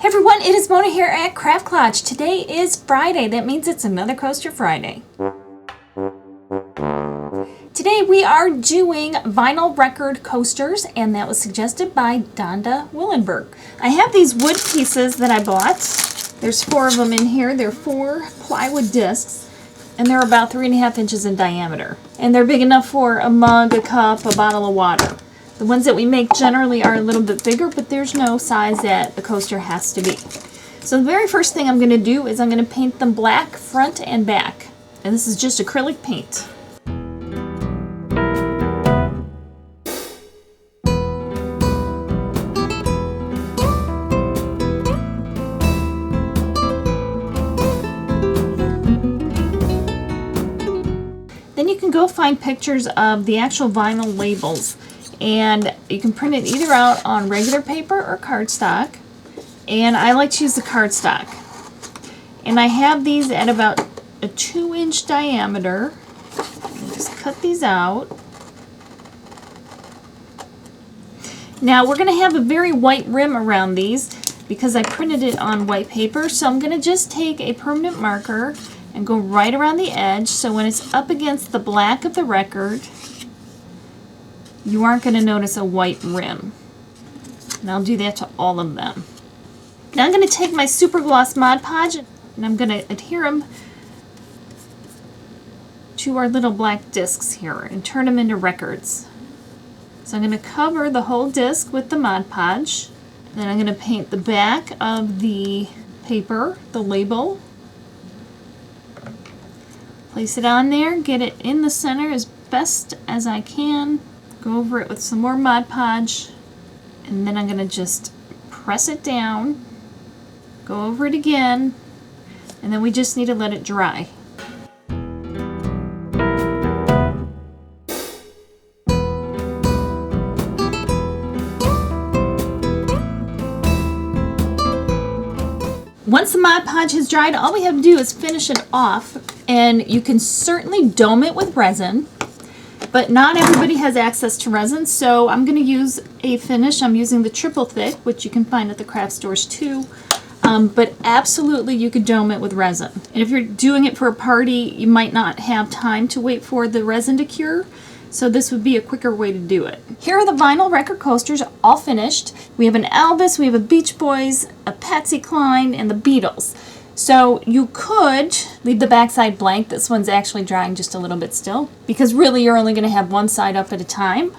Hey everyone, it is Mona here at Klatch. Today is Friday. That means it's another Coaster Friday. Today we are doing vinyl record coasters, and that was suggested by Donda Willenberg. I have these wood pieces that I bought. There's 4 of them in here. They're 4 plywood discs, and they're about 3.5 inches in diameter. And they're big enough for a mug, a cup, a bottle of water. The ones that we make generally are a little bit bigger, but there's no size that the coaster has to be. So the very first thing I'm going to do is I'm going to paint them black front and back. And this is just acrylic paint. Then you can go find pictures of the actual vinyl labels. And you can print it either out on regular paper or cardstock. And I like to use the cardstock. And I have these at about a 2-inch diameter. Just cut these out. Now we're going to have a very white rim around these because I printed it on white paper. So I'm going to just take a permanent marker and go right around the edge. So when it's up against the black of the record, you aren't going to notice a white rim. And I'll do that to all of them. Now I'm going to take my super gloss Mod Podge and I'm going to adhere them to our little black discs here and turn them into records. So I'm going to cover the whole disc with the Mod Podge. Then I'm going to paint the back of the paper, the label. Place it on there, get it in the center as best as I can. Go over it with some more Mod Podge, and then I'm going to just press it down, go over it again, and then we just need to let it dry. Once the Mod Podge has dried, all we have to do is finish it off, and you can certainly dome it with resin. But not everybody has access to resin, so I'm going to use a finish. I'm using the triple thick, which you can find at the craft stores too. But absolutely you could dome it with resin. And if you're doing it for a party, you might not have time to wait for the resin to cure. So this would be a quicker way to do it. Here are the vinyl record coasters all finished. We have an Elvis, we have a Beach Boys, a Patsy Cline, and the Beatles. So you could leave the backside blank. This one's actually drying just a little bit still, because really you're only going to have one side up at a time.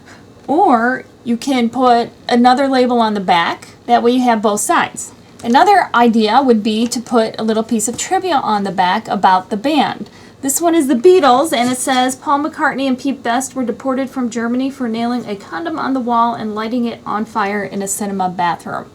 Or you can put another label on the back. That way you have both sides. Another idea would be to put a little piece of trivia on the back about the band. This one is the Beatles, and it says Paul McCartney and Pete Best were deported from Germany for nailing a condom on the wall and lighting it on fire in a cinema bathroom.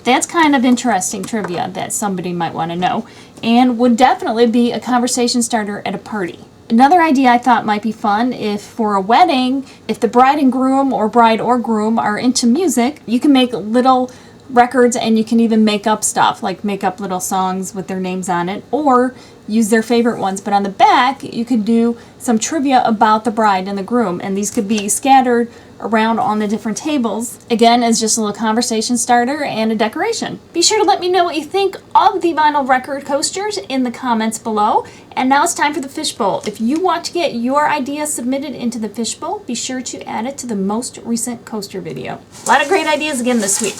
That's kind of interesting trivia that somebody might want to know, and would definitely be a conversation starter at a party. Another idea I thought might be fun, if for a wedding, if the bride and groom or bride or groom are into music, you can make little records, and you can even make up stuff, like make up little songs with their names on it, or use their favorite ones. But on the back, you could do some trivia about the bride and the groom, and these could be scattered around on the different tables, again as just a little conversation starter and a decoration. Be sure to let me know what you think of the vinyl record coasters in the comments below. And now it's time for the fishbowl. If you want to get your idea submitted into the fishbowl, be sure to add it to the most recent coaster video. A lot of great ideas again this week.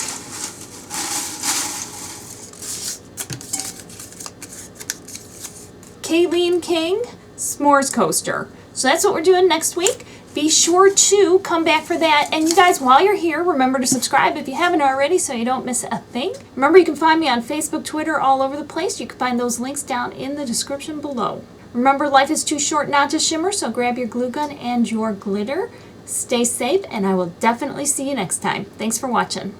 Kayleen King S'mores Coaster. So that's what we're doing next week. Be sure to come back for that. And you guys, while you're here, remember to subscribe if you haven't already so you don't miss a thing. Remember, you can find me on Facebook, Twitter, all over the place. You can find those links down in the description below. Remember, life is too short not to shimmer, so grab your glue gun and your glitter. Stay safe, and I will definitely see you next time. Thanks for watching.